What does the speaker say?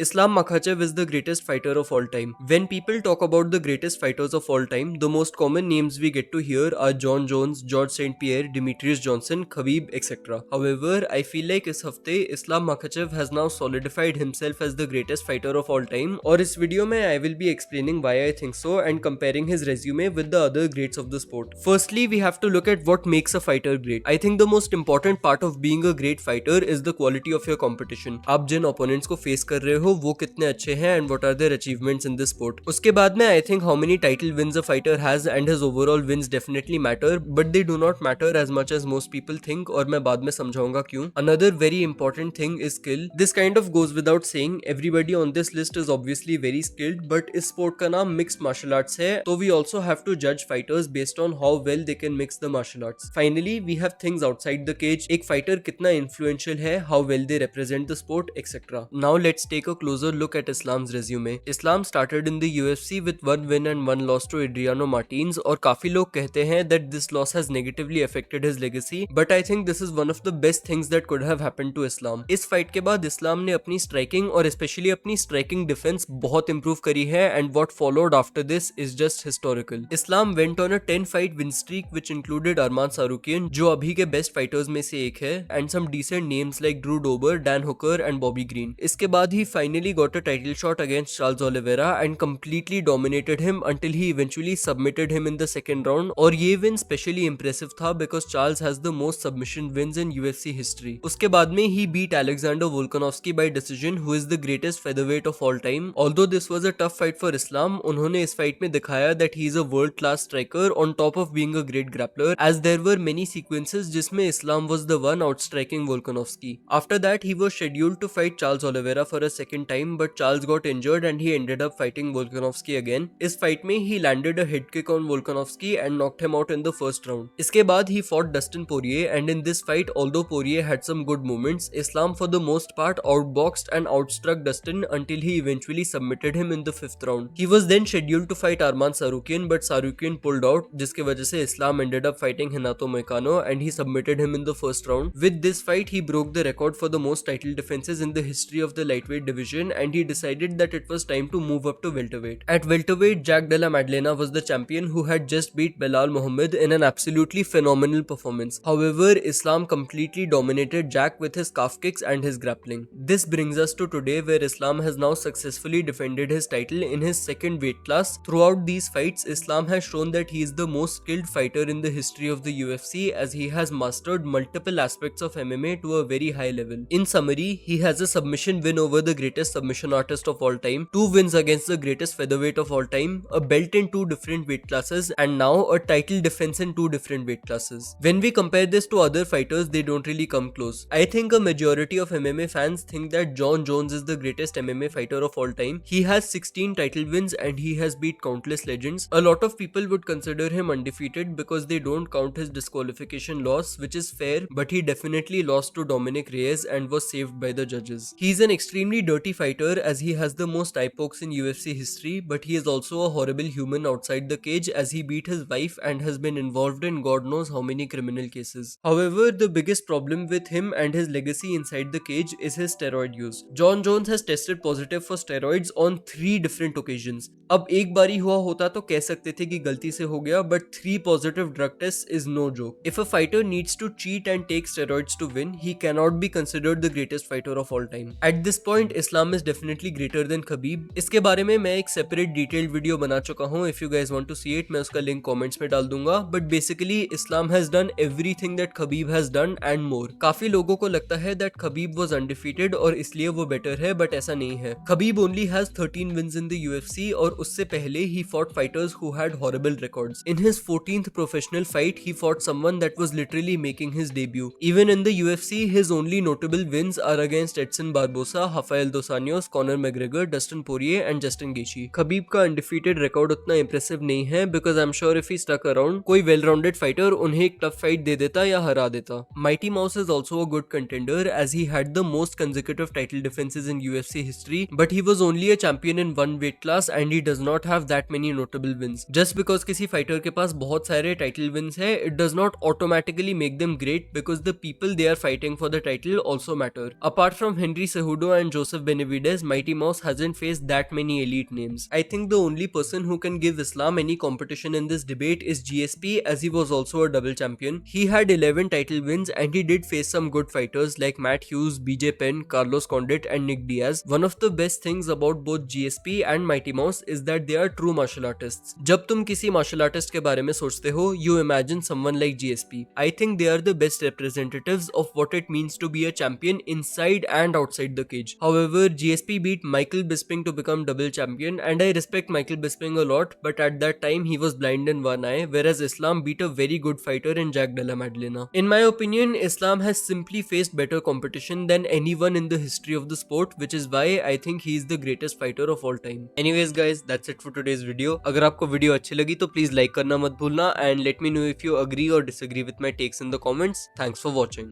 Islam Makhachev is the greatest fighter of all time. When people talk about the greatest fighters of all time, the most common names we get to hear are John Jones, George St. Pierre, Demetrius Johnson, Khabib, etc. However, I feel like इस हफ्ते Islam Makhachev has now solidified himself as the greatest fighter of all time और इस video में I will be explaining why I think so and comparing his resume with the other greats of the sport. Firstly, we have to look at what makes a fighter great. I think the most important part of being a great fighter is the quality of your competition. आप जिन opponents को face कर रहे हो वो कितने अच्छे हैं and what are their achievements in this sport. उसके बाद में I think how many title wins a fighter has and his overall wins definitely matter, but they do not matter as much as most people think और मैं बाद में समझाऊंगा क्यों. Another very important thing is skill. This kind of goes without saying. Everybody on this list is obviously very skilled, but इस sport का नाम mixed martial arts है, तो we also have to judge fighters based on how well they can mix the martial arts. Finally, we have things outside the cage. एक fighter कितना influential है, how well they represent the sport, etc. Now let's take a closer look at Islam's resume. Islam started in the UFC with one win and one loss to Adriano Martins और काफी लोग कहते हैं that this loss has negatively affected his legacy, but I think this is one of the best things that could have happened to Islam. इस fight के बाद इस्लाम ने अपनी स्ट्राइकिंग और स्पेशली अपनी स्ट्राइकिंग डिफेंस बहुत इंप्रूव करी है and what followed after this is just historical. Islam went on a 10 fight win streak which included Arman Sarukian जो अभी के बेस्ट फाइटर्स में से एक है and some decent names like Drew Dober, Dan Hooker and Bobby Green. इसके बाद ही finally got a title shot against Charles Oliveira and completely dominated him until he eventually submitted him in the second round और ये win specially impressive था because Charles has the most submission wins in UFC history. उसके बाद में he beat Alexander Volkanovski by decision who is the greatest featherweight of all time. Although this was a tough fight for Islam, उन्होंने इस fight में दिखाया that he is a world class striker on top of being a great grappler as there were many sequences जिसमें Islam was the one outstriking Volkanovski. After that he was scheduled to fight Charles Oliveira for a second time but Charles got injured and he ended up fighting Volkanovski again. इस fight में he landed a head kick on Volkanovski and knocked him out in the first round. इसके बाद he fought Dustin Poirier and in this fight although Poirier had some good moments, Islam for the most part outboxed and outstruck Dustin until he eventually submitted him in the 5th round. He was then scheduled to fight Arman Sarukian but Sarukian pulled out जिसके वजह से Islam ended up fighting Renato Moicano and he submitted him in the first round. With this fight he broke the record for the most title defenses in the history of the lightweight division and he decided that it was time to move up to welterweight. At welterweight, Jack Della Maddalena was the champion who had just beat Belal Muhammad in an absolutely phenomenal performance. However, Islam completely dominated Jack with his calf kicks and his grappling. This brings us to today where Islam has now successfully defended his title in his second weight class. Throughout these fights, Islam has shown that he is the most skilled fighter in the history of the UFC as he has mastered multiple aspects of MMA to a very high level. In summary, he has a submission win over the greatest submission artist of all time, 2 wins against the greatest featherweight of all time, a belt in 2 different weight classes, and now a title defense in 2 different weight classes. When we compare this to other fighters, they don't really come close. I think a majority of MMA fans think that John Jones is the greatest MMA fighter of all time. He has 16 title wins and he has beat countless legends. A lot of people would consider him undefeated because they don't count his disqualification loss, which is fair, but he definitely lost to Dominic Reyes and was saved by the judges. He's an extremely dirty fighter as he has the most eye pokes in UFC history, but he is also a horrible human outside the cage as he beat his wife and has been involved in God knows how many criminal cases. However, the biggest problem with him and his legacy inside the cage is his steroid use. John Jones has tested positive for steroids on 3 different occasions. अब एक बारी हुआ होता तो कह सकते थे कि गलती से हो गया, but 3 positive drug tests is no joke. If a fighter needs to cheat and take steroids to win, he cannot be considered the greatest fighter of all time. At this point, Islam is definitely greater than Khabib. इसके बारे में मैं एक separate detailed video बना चुका हूँ. If you guys want to see it, मैं उसका link comments में डाल दूंगा. But basically, Islam has done everything that Khabib has done and more. काफी लोगों को लगता है that Khabib was undefeated और इसलिए वो better है, but ऐसा नहीं है. Khabib only has 13 wins in the UFC और उससे पहले he fought fighters who had horrible records. In his 14th professional fight, he fought someone that was literally making his debut. Even in the UFC, his only notable wins are against Edson Barbosa, Rafael Dos Anjos, Conor McGregor, Dustin Poirier and Justin Gaethje. Khabib का undefeated record उतना impressive नहीं है because I'm sure if he stuck around, कोई well-rounded fighter उन्हें एक tough fight दे देता या हरा देता. Mighty Mouse is also a good contender as he had the most consecutive title defenses in UFC history, but he was only a champion in one weight class and he does not have that many notable wins. Just because किसी fighter के पास बहुत सारे title wins है, it does not automatically make them great because the people they are fighting for the title also matter. Apart from Henry Cejudo and Joseph Benavidez, Mighty Mouse hasn't faced that many elite names. I think the only person who can give Islam any competition in this debate is GSP, as he was also a double champion. He had 11 title wins and he did face some good fighters like Matt Hughes, BJ Penn, Carlos Condit and Nick Diaz. One of the best things about both GSP and Mighty Mouse is that they are true martial artists. जब तुम किसी martial artist के बारे में सोचते हो, you imagine someone like GSP. I think they are the best representatives of what it means to be a champion inside and outside the cage. However, GSP beat Michael Bisping to become double champion, and I respect Michael Bisping a lot, but at that time he was blind in one eye, whereas Islam beat a very good fighter in Jack Della Maddalena. In my opinion, Islam has simply faced better competition than anyone in the history of the sport, which is why I think he is the greatest fighter of all time. Anyways guys, that's it for today's video. अगर आपको video अच्छी लगी तो please like करना मत भूलना, and let me know if you agree or disagree with my takes in the comments. Thanks for watching.